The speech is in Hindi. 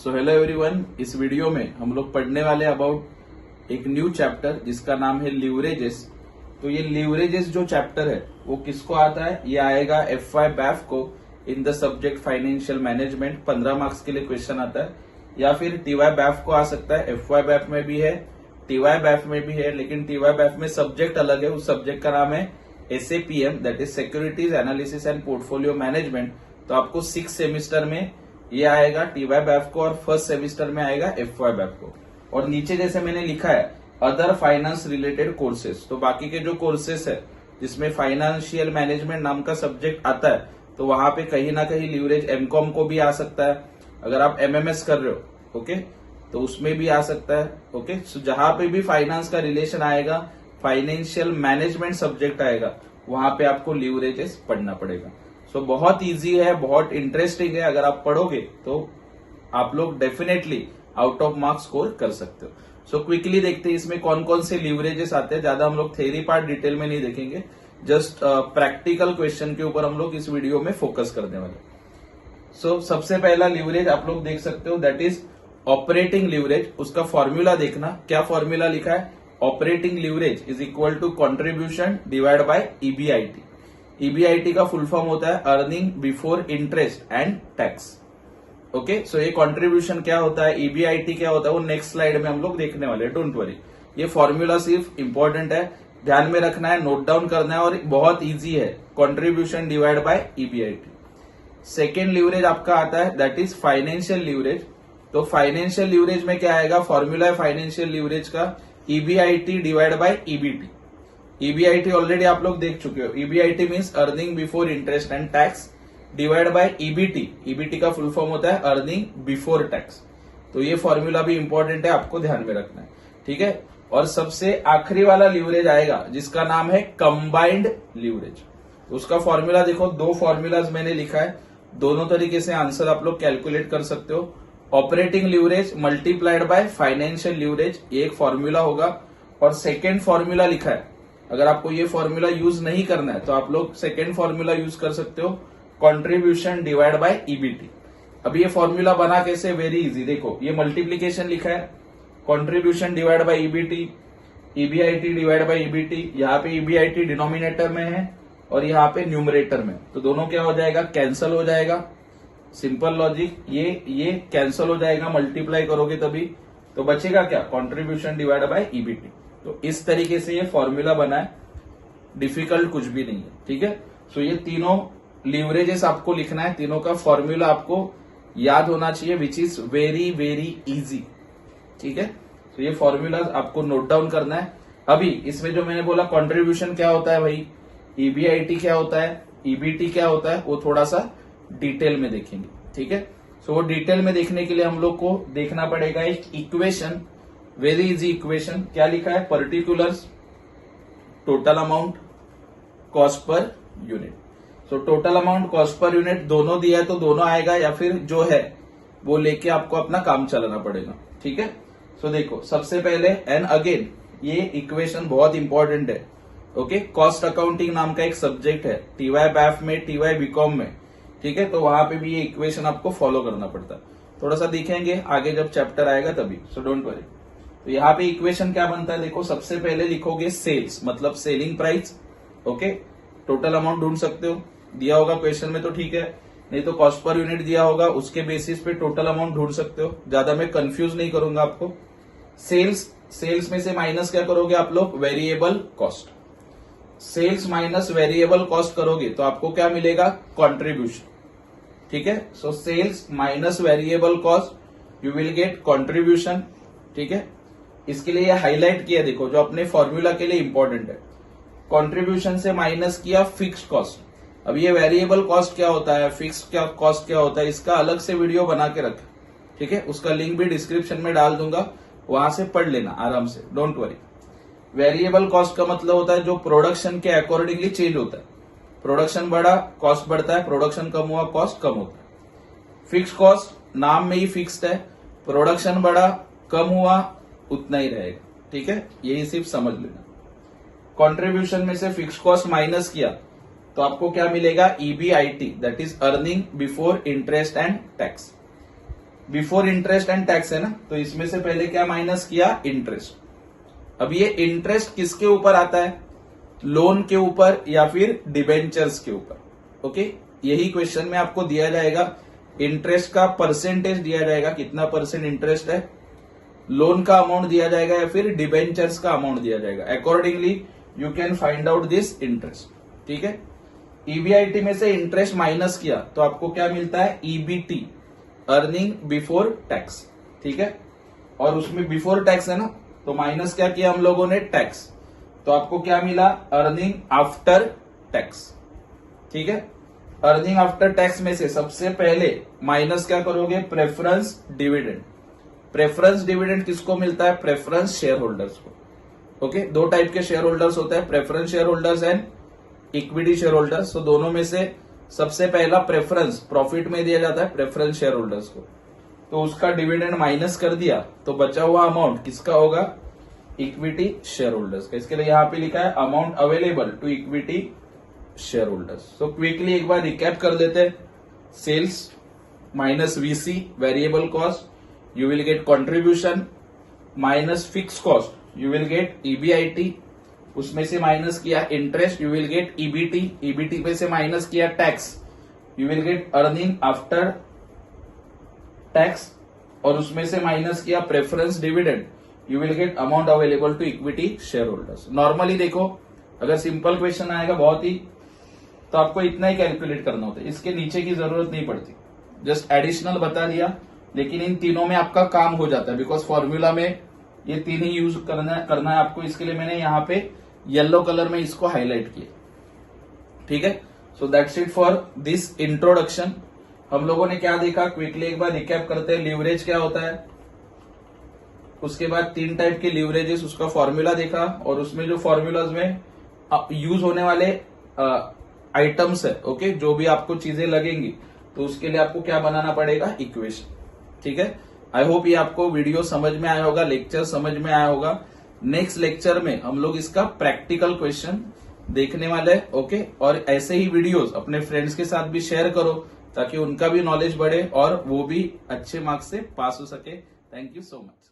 सो हेलो एवरीवन, इस वीडियो में हम लोग पढ़ने वाले अबाउट एक न्यू चैप्टर जिसका नाम है लीवरेजेस। तो ये लीवरेजेस जो चैप्टर है वो किसको आता है, ये आएगा FY बैफ को in the subject financial management. 15 marks के लिए क्वेश्चन आता है, या फिर TY बैफ को आ सकता है। FY बैफ में भी है, TY बैफ में भी है, लेकिन TY बैफ में सब्जेक्ट अलग है। उस सब्जेक्ट का नाम है SAPM, that is securities analysis and portfolio management. तो आपको 6 सेमिस्टर में ये आएगा TY बैफ को, और फर्स्ट सेमिस्टर में आएगा FY बैफ को। और नीचे जैसे मैंने लिखा है अदर फाइनेंस रिलेटेड कोर्सेज, तो बाकी के जो कोर्सेस है जिसमें फाइनेंशियल मैनेजमेंट नाम का सब्जेक्ट आता है, तो वहां पे कहीं ना कहीं लीवरेज MCOM को भी आ सकता है। अगर आप MMS कर रहे हो ओके, तो उसमें भी आ सकता है ओके। सो जहां पे भी फाइनेंस का रिलेशन आएगा, फाइनेंशियल मैनेजमेंट सब्जेक्ट आएगा, वहां पे आपको लीवरेजेस पढ़ना पड़ेगा। सो बहुत इजी है, बहुत इंटरेस्टिंग है। अगर आप पढ़ोगे तो आप लोग definitely out of marks score कर सकते हो। सो क्विकली देखते हैं इसमें कौन कौन से लीवरेजेस आते हैं। ज्यादा हम लोग थ्योरी पार्ट डिटेल में नहीं देखेंगे, जस्ट प्रैक्टिकल क्वेश्चन के ऊपर हम लोग इस वीडियो में फोकस करने वाले। सो सबसे पहला लीवरेज आप लोग देख सकते हो, दैट इज ऑपरेटिंग लीवरेज। उसका फॉर्मूला देखना, क्या फॉर्मूला लिखा है, operating leverage is equal to contribution divide by EBIT। EBIT का फुल फॉर्म होता है earning before interest and tax okay. So ये कंट्रीब्यूशन क्या होता है, EBIT क्या होता है, वो नेक्स्ट स्लाइड में हम लोग देखने वाले हैं, डोंट वरी। ये फॉर्मूला सिर्फ इंपॉर्टेंट है, ध्यान में रखना है, नोट डाउन करना है, और बहुत इजी है। Contribution divide by EBIT। Second leverage आपका आता है दैट इज फाइनेंशियल लीवरेज। तो फाइनेंशियल लीवरेज में क्या आएगा, फॉर्मूला है फाइनेंशियल लीवरेज का EBIT divide by EBT। EBIT already आप लोग देख चुके हो। EBIT means earning before interest and tax divide by EBT। EBT का फुल फॉर्म होता है अर्निंग बिफोर टैक्स। तो ये फॉर्मूला भी इंपॉर्टेंट है, आपको ध्यान में रखना है, ठीक है। और सबसे आखिरी वाला लीवरेज आएगा जिसका नाम है कंबाइंड लीवरेज। तो उसका फॉर्मूला देखो, 2 फॉर्मूलाज मैंने लिखा है, दोनों तरीके से आंसर आप लोग कैलकुलेट कर सकते हो। Operating leverage multiplied by financial leverage, ये एक फॉर्मूला होगा। और सेकेंड फॉर्मूला लिखा है, अगर आपको ये फॉर्मूला यूज नहीं करना है तो आप लोग सेकेंड फॉर्मूला यूज कर सकते हो, कंट्रीब्यूशन डिवाइड बाय EBT। अब ये फॉर्मूला बना कैसे, वेरी इजी। देखो ये मल्टीप्लीकेशन लिखा है, contribution divide by EBT, EBIT divide by EBT। यहाँ पे EBIT डिनोमिनेटर में है और यहाँ पे न्यूमरेटर में, तो दोनों क्या हो जाएगा, कैंसल हो जाएगा। सिंपल लॉजिक, ये कैंसल हो जाएगा, मल्टीप्लाई करोगे तभी, तो बचेगा क्या, कंट्रीब्यूशन डिवाइड बाय EBT। तो इस तरीके से ये फॉर्मूला बना है, डिफिकल्ट कुछ भी नहीं है, ठीक है। सो ये तीनों लीवरेजेस आपको लिखना है, तीनों का फॉर्मूला आपको याद होना चाहिए, which is very very easy, ठीक है। तो ये फॉर्मूला आपको नोट डाउन करना है। अभी इसमें जो मैंने बोला कंट्रीब्यूशन क्या होता है भाई, EBIT क्या होता है, EBT क्या होता है, वो थोड़ा सा डिटेल में देखेंगे, ठीक है। सो वो डिटेल में देखने के लिए हम लोग को देखना पड़ेगा एक इक्वेशन, वेरी इजी इक्वेशन। क्या लिखा है, particulars total amount cost per unit. So total amount cost per unit दोनों दिया है तो दोनों आएगा, या फिर जो है वो लेके आपको अपना काम चलाना पड़ेगा, ठीक है। सो देखो सबसे पहले, एंड अगेन ये इक्वेशन बहुत इंपॉर्टेंट है ओके। कॉस्ट अकाउंटिंग नाम का एक सब्जेक्ट है TY बैफ में, TY BCom में, ठीक है। तो वहां पे भी ये इक्वेशन आपको फॉलो करना पड़ता है। थोड़ा सा दिखेंगे आगे जब चैप्टर आएगा तभी, सो डोंट वरी। तो यहाँ पे इक्वेशन क्या बनता है, देखो सबसे पहले लिखोगे सेल्स, मतलब selling price okay. Total amount ढूंढ सकते हो, दिया होगा क्वेश्चन में तो ठीक है, नहीं तो कॉस्ट पर यूनिट दिया होगा, उसके बेसिस पे टोटल अमाउंट ढूंढ सकते हो। ज्यादा मैं कंफ्यूज नहीं करूंगा आपको। सेल्स में से माइनस क्या करोगे आप लोग, variable cost. Sales minus variable cost करोगे तो आपको क्या मिलेगा, कॉन्ट्रीब्यूशन, ठीक है। So sales minus variable cost, you will get contribution, ठीक है। इसके लिए हाईलाइट किया, देखो जो अपने फॉर्मूला के लिए इंपॉर्टेंट है, कंट्रीब्यूशन से माइनस किया फिक्स्ड कॉस्ट। अब ये वेरिएबल कॉस्ट क्या होता है, फिक्स्ड कॉस्ट क्या होता है, इसका अलग से वीडियो बना के रखें, ठीक है। उसका लिंक भी डिस्क्रिप्शन में डाल दूंगा, वहां से पढ़ लेना आराम से, डोंट वरी। वेरिएबल कॉस्ट का मतलब होता है जो प्रोडक्शन के अकॉर्डिंगली चेंज होता है। प्रोडक्शन बढ़ा कॉस्ट बढ़ता है, प्रोडक्शन कम हुआ कॉस्ट कम होता है। फिक्स्ड कॉस्ट नाम में ही फिक्स्ड है, प्रोडक्शन बढ़ा कम हुआ उतना ही रहेगा, ठीक है। यही सिर्फ समझ लेना। कंट्रीब्यूशन में से फिक्स्ड कॉस्ट माइनस किया तो आपको क्या मिलेगा, EBIT, that is earning before interest and tax. Before interest and tax है ना, तो इसमें से पहले क्या माइनस किया, इंटरेस्ट। अब ये इंटरेस्ट किसके ऊपर आता है, लोन के ऊपर या फिर डिबेंचर्स के ऊपर। ओके, यही क्वेश्चन में आपको दिया जाएगा, इंटरेस्ट का परसेंटेज दिया जाएगा, कितना परसेंट इंटरेस्ट है, लोन का अमाउंट दिया जाएगा या फिर डिबेंचर्स का अमाउंट दिया जाएगा। Accordingly you can find out this interest. ठीक है, ईबीआईटी में से इंटरेस्ट माइनस किया तो आपको क्या मिलता है, ईबीटी, अर्निंग बिफोर टैक्स। ठीक है, और उसमें बिफोर टैक्स है ना, तो माइनस क्या किया हम लोगों ने, टैक्स, तो आपको क्या मिला, अर्निंग आफ्टर टैक्स। ठीक है, अर्निंग आफ्टर टैक्स में से सबसे पहले माइनस क्या करोगे, प्रेफरेंस डिविडेंड। प्रेफरेंस डिविडेंड किसको मिलता है, प्रेफरेंस शेयर होल्डर्स को। ओके, दो टाइप के शेयर होल्डर्स होते हैं, preference share holders and equity share holders. तो दोनों में से सबसे पहला प्रेफरेंस प्रॉफिट में दिया जाता है प्रेफरेंस शेयर होल्डर्स को, तो उसका डिविडेंड माइनस कर दिया तो बचा हुआ अमाउंट किसका होगा, इक्विटी शेयर होल्डर्स का। इसके लिए यहां पे लिखा है amount available to equity share holders. तो क्विकली एक बार रिकैप कर देते हैं, sales minus VC variable cost, you will get contribution minus fixed cost, you will get EBIT, उसमें से माइनस किया interest, you will get EBT, EBT पे से माइनस किया tax, you will get earning after tax, और उसमें से माइनस किया preference dividend, you will get amount available to equity share holders. Normally देखो, अगर सिंपल क्वेश्चन आएगा बहुत ही, तो आपको इतना ही कैलकुलेट करना होता है, इसके नीचे की जरूरत नहीं पड़ती, जस्ट एडिशनल बता दिया, लेकिन इन तीनों में आपका काम हो जाता है, बिकॉज फॉर्मूला में ये तीन ही यूज करना है आपको। इसके लिए मैंने यहाँ पे येलो कलर में इसको हाईलाइट किया। ठीक है, so that's it for this introduction. हम लोगों ने क्या देखा, क्विकली एक बार रिकैप करते हैं। लिवरेज क्या होता है, उसके बाद तीन टाइप के लिवरेजेस, उसका फॉर्मूला देखा, और उसमें जो फॉर्मूलाज में यूज होने वाले आइटम्स है, ओके, जो भी आपको चीजें लगेंगी, तो उसके लिए आपको क्या बनाना पड़ेगा, इक्वेशन। ठीक है, आई होप ये आपको वीडियो समझ में आया होगा, लेक्चर समझ में आया होगा। नेक्स्ट लेक्चर में हम लोग इसका प्रैक्टिकल क्वेश्चन देखने वाले हैं। ओके, और ऐसे ही वीडियोस अपने फ्रेंड्स के साथ भी शेयर करो, ताकि उनका भी नॉलेज बढ़े और वो भी अच्छे मार्क्स से पास हो सके। Thank you so much.